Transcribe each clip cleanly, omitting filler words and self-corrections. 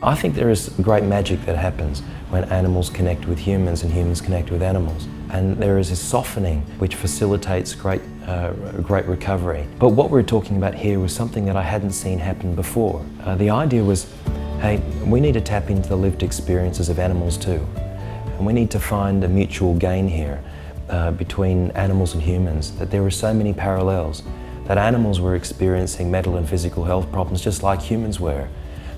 I think there is great magic that happens when animals connect with humans and humans connect with animals. And there is a softening which facilitates great recovery. But what we're talking about here was something that I hadn't seen happen before. The idea was, hey, we need to tap into the lived experiences of animals too. And we need to find a mutual gain here between animals and humans, that there were so many parallels, that animals were experiencing mental and physical health problems just like humans were.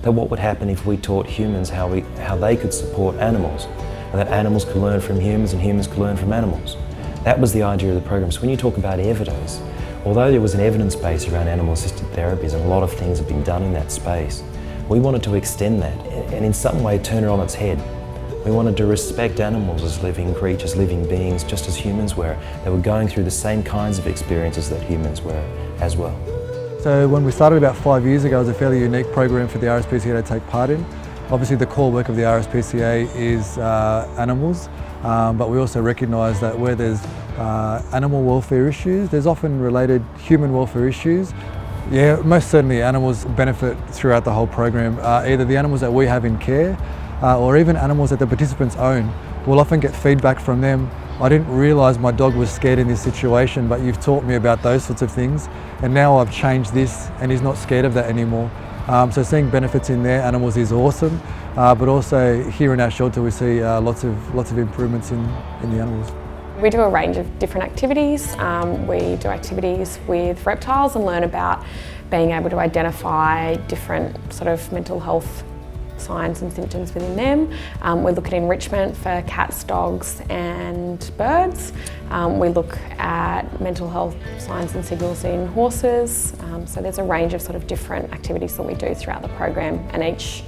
That what would happen if we taught humans how they could support animals, and that animals could learn from humans and humans could learn from animals. That was the idea of the program. So when you talk about evidence, although there was an evidence base around animal-assisted therapies and a lot of things have been done in that space, we wanted to extend that and in some way turn it on its head. We wanted to respect animals as living creatures, living beings, just as humans were. They were going through the same kinds of experiences that humans were as well. So when we started about 5 years ago, it was a fairly unique program for the RSPCA to take part in. Obviously the core work of the RSPCA is animals, but we also recognise that where there's animal welfare issues, there's often related human welfare issues. Yeah, most certainly animals benefit throughout the whole program. Either the animals that we have in care or even animals that the participants own. We'll often get feedback from them. I didn't realise my dog was scared in this situation, but you've taught me about those sorts of things, and now I've changed this and he's not scared of that anymore. So seeing benefits in their animals is awesome, but also here in our shelter we see lots of improvements in the animals. We do a range of different activities. We do activities with reptiles and learn about being able to identify different sort of mental health signs and symptoms within them. We look at enrichment for cats, dogs and birds. We look at mental health signs and signals in horses. So there's a range of sort of different activities that we do throughout the program, and each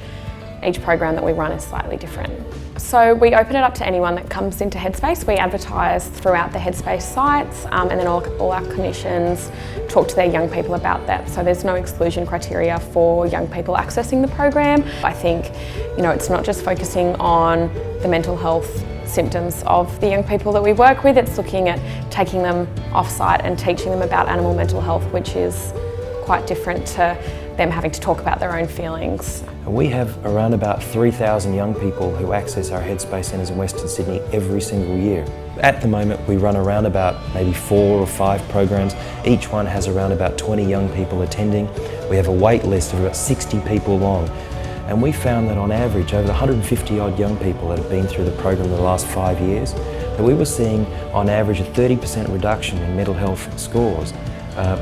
program that we run is slightly different. So we open it up to anyone that comes into Headspace. We advertise throughout the Headspace sites, and then all our clinicians talk to their young people about that. So there's no exclusion criteria for young people accessing the program. I think, it's not just focusing on the mental health symptoms of the young people that we work with, it's looking at taking them off-site and teaching them about animal mental health, which is quite different to them having to talk about their own feelings. We have around about 3,000 young people who access our Headspace centres in Western Sydney every single year. At the moment we run around about maybe 4 or 5 programs. Each one has around about 20 young people attending. We have a wait list of about 60 people long. And we found that on average, over 150 odd young people that have been through the program in the last 5 years, that we were seeing on average a 30% reduction in mental health scores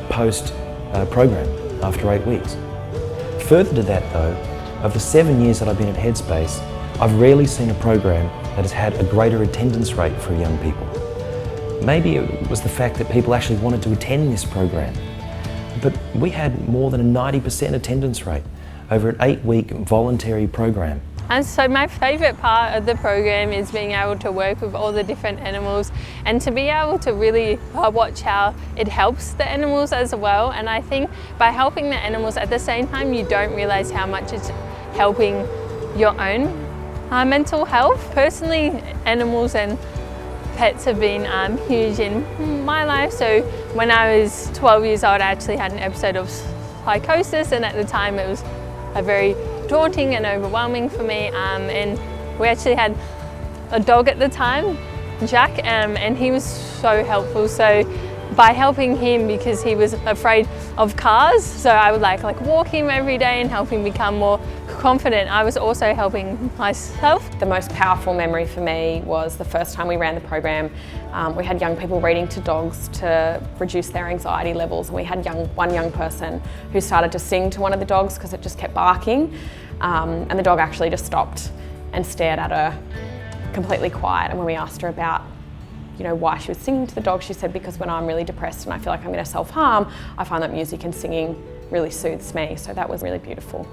post-program after 8 weeks. Further to that though, of the 7 years that I've been at Headspace, I've rarely seen a program that has had a greater attendance rate for young people. Maybe it was the fact that people actually wanted to attend this program, but we had more than a 90% attendance rate over an 8-week voluntary program. And so my favourite part of the program is being able to work with all the different animals and to be able to really watch how it helps the animals as well. And I think by helping the animals at the same time, you don't realise how much it's helping your own mental health. Personally, animals and pets have been huge in my life. So when I was 12 years old, I actually had an episode of psychosis, and at the time it was a very daunting and overwhelming for me, and we actually had a dog at the time, Jack, and he was so helpful. So by helping him, because he was afraid of cars, so I would like walk him every day and help him become more confident. I was also helping myself. The most powerful memory for me was the first time we ran the program. We had young people reading to dogs to reduce their anxiety levels, and we had one young person who started to sing to one of the dogs because it just kept barking, and the dog actually just stopped and stared at her, completely quiet. And when we asked her about why she was singing to the dog, she said, because when I'm really depressed and I feel like I'm going to self-harm, I find that music and singing really soothes me. So that was really beautiful.